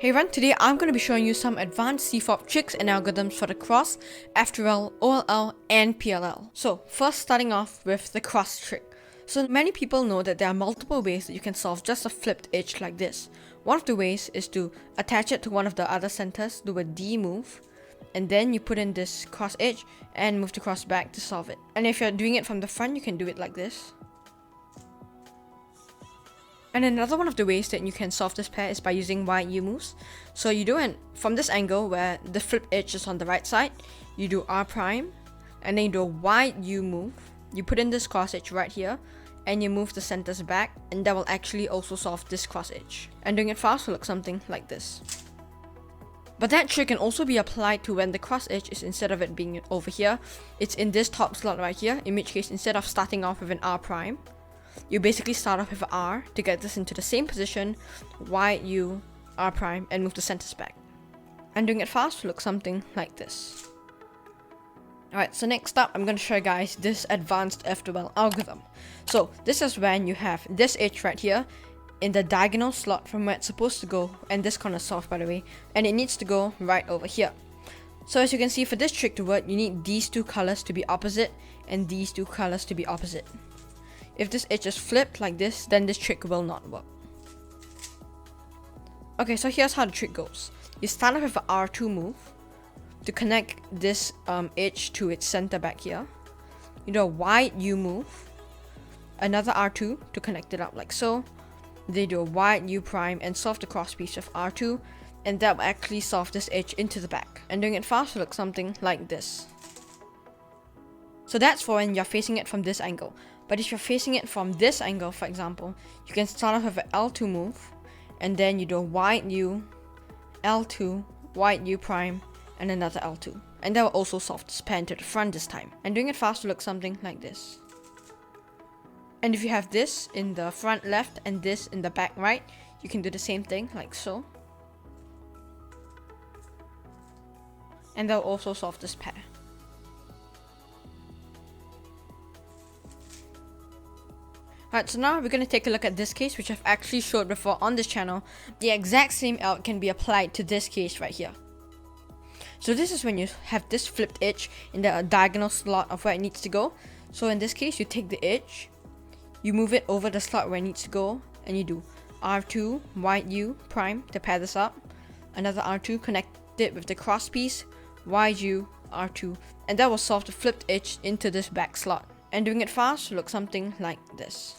Hey everyone, today I'm going to be showing you some advanced CFOP tricks and algorithms for the cross, F2L, OLL, and PLL. So first starting off with the cross trick. So many people know that there are multiple ways that you can solve just a flipped edge like this. One of the ways is to attach it to one of the other centers, do a D move, and then you put in this cross edge and move the cross back to solve it. And if you're doing it from the front, you can do it like this. And another one of the ways that you can solve this pair is by using wide U moves. So you do it from this angle where the flip edge is on the right side, you do R prime, and then you do a wide U move. You put in this cross edge right here, and you move the centers back, and that will actually also solve this cross edge. And doing it fast will look something like this. But that trick can also be applied to when the cross edge is, instead of it being over here, it's in this top slot right here, in which case instead of starting off with an R prime, you basically start off with an R to get this into the same position, wide U, R prime, and move the centers back. And doing it fast will look something like this. Alright, so next up, I'm going to show you guys this advanced F2L algorithm. So this is when you have this edge right here in the diagonal slot from where it's supposed to go, and this corner is soft by the way, and it needs to go right over here. So as you can see, for this trick to work, you need these two colors to be opposite and these two colors to be opposite. If this edge is flipped like this, then this trick will not work. Okay, so here's how the trick goes. You start off with an R2 move to connect this edge to its center back here. You do a wide U move, another R2 to connect it up like so. They do a wide U prime and solve the cross piece of R2, and that will actually solve this edge into the back. And doing it fast will look something like this. So that's for when you're facing it from this angle. But if you're facing it from this angle, for example, you can start off with an L2 move, and then you do a wide U, L2, wide U prime, and another L2. And that will also solve this pair into the front this time. And doing it fast will look something like this. And if you have this in the front left and this in the back right, you can do the same thing like so. And that will also solve this pair. Alright, so now we're going to take a look at this case, which I've actually showed before on this channel. The exact same alg can be applied to this case right here. So this is when you have this flipped edge in the diagonal slot of where it needs to go. So in this case, you take the edge, you move it over the slot where it needs to go, and you do R2, wide U, prime to pair this up. Another R2, connect it with the cross piece, wide U, R2, and that will solve the flipped edge into this back slot. And doing it fast will look something like this.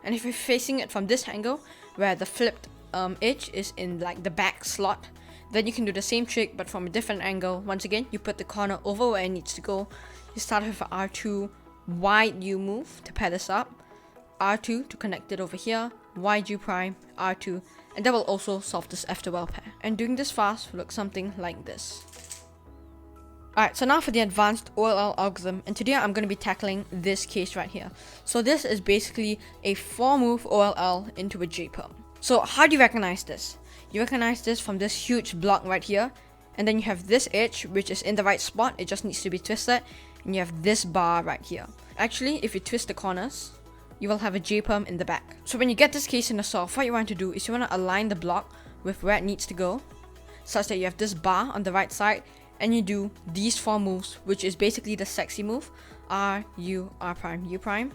And if you're facing it from this angle, where the flipped edge is in like the back slot, then you can do the same trick but from a different angle. Once again, you put the corner over where it needs to go. You start with an R2 wide U move to pair this up, R2 to connect it over here, wide U prime, R2, and that will also solve this F2L pair. And doing this fast will look something like this. Alright, so now for the advanced OLL algorithm, and today I'm going to be tackling this case right here. So this is basically a 4-move OLL into a J-Perm. So how do you recognize this? You recognize this from this huge block right here, and then you have this edge which is in the right spot, it just needs to be twisted, and you have this bar right here. Actually, if you twist the corners, you will have a J-Perm in the back. So when you get this case in the solve, what you want to do is you want to align the block with where it needs to go, such that you have this bar on the right side, and you do these 4 moves, which is basically the sexy move, R, U, R prime, U prime.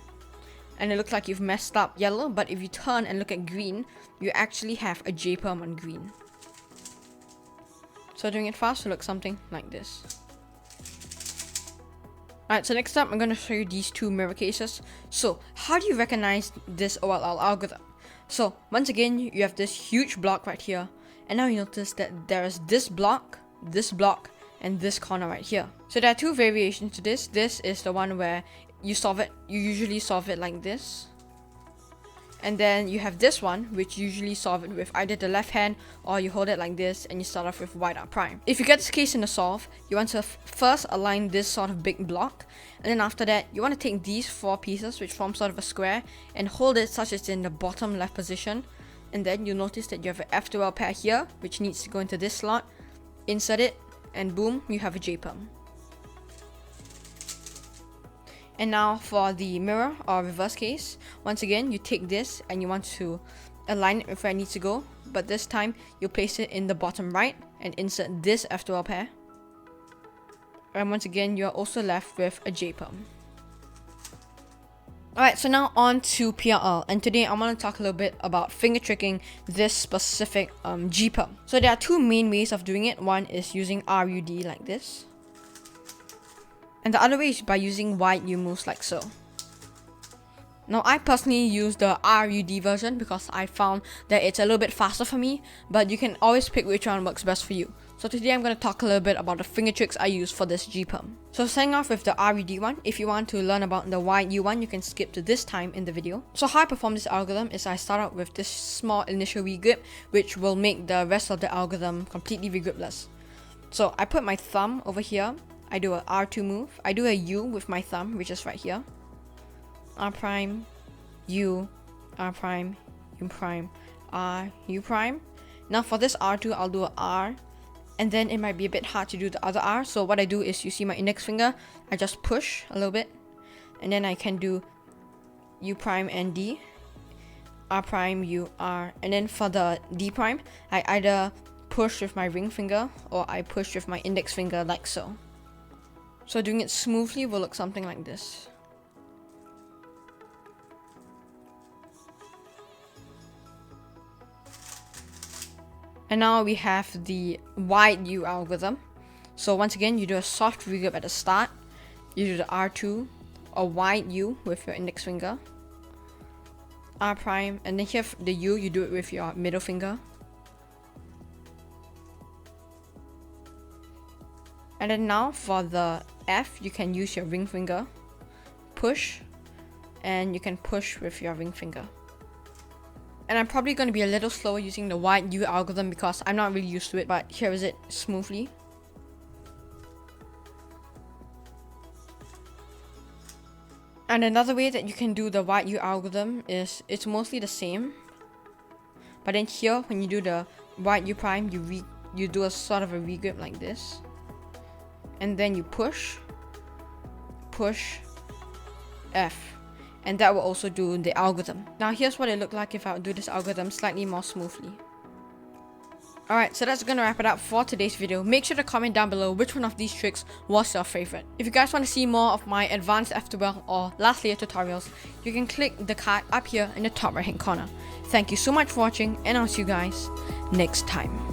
And it looks like you've messed up yellow, but if you turn and look at green, you actually have a J-Perm on green. So doing it fast will look something like this. Alright, so next up I'm going to show you these 2 mirror cases. So how do you recognize this OLL algorithm? So once again, you have this huge block right here, and now you notice that there is this block, and this corner right here. So there are 2 variations to this. This is the one where you usually solve it like this. And then you have this one, which you usually solve it with either the left hand or you hold it like this and you start off with wide R prime. If you get this case in the solve, you want to first align this sort of big block, and then after that you want to take these 4 pieces which form sort of a square and hold it such as it's in the bottom left position, and then you'll notice that you have an F2L pair here which needs to go into this slot. Insert it, and boom, you have a J-Perm. And now for the mirror or reverse case, once again, you take this and you want to align it with where it needs to go, but this time you place it in the bottom right and insert this F2L pair. And once again, you are also left with a J-Perm. Alright, so now on to PLL, and today I'm going to talk a little bit about finger tricking this specific G-Perm. So there are two main ways of doing it. One is using RUD like this, and the other way is by using wide U moves like so. Now I personally use the RUD version because I found that it's a little bit faster for me, but you can always pick which one works best for you. So today I'm going to talk a little bit about the finger tricks I use for this G-Perm. So starting off with the RUD one, if you want to learn about the wide U one, you can skip to this time in the video. So how I perform this algorithm is I start out with this small initial regrip, which will make the rest of the algorithm completely regripless. So I put my thumb over here, I do a R2 move, I do a U with my thumb, which is right here. R prime, U, R prime, U prime, R, U prime. Now for this R2, I'll do a R, and then it might be a bit hard to do the other R. So what I do is, you see my index finger, I just push a little bit, and then I can do U prime and D, R prime, U, R, and then for the D prime, I either push with my ring finger or I push with my index finger like so. So doing it smoothly will look something like this. And now we have the wide U algorithm. So once again, you do a soft regrip at the start. You do the R2, a wide U with your index finger, R prime, and then here the U, you do it with your middle finger. And then now for the F, you can use your ring finger, push, and you can push with your ring finger. And I'm probably going to be a little slower using the wide U algorithm because I'm not really used to it, but here is it smoothly. And another way that you can do the wide U algorithm is, it's mostly the same, but then here when you do the wide U prime, you do a sort of a regrip like this, and then you push, F. And that will also do the algorithm. Now here's what it looked like if I would do this algorithm slightly more smoothly. Alright, so that's gonna wrap it up for today's video. Make sure to comment down below which one of these tricks was your favorite. If you guys want to see more of my advanced F2L or last layer tutorials, you can click the card up here in the top right hand corner. Thank you so much for watching, and I'll see you guys next time.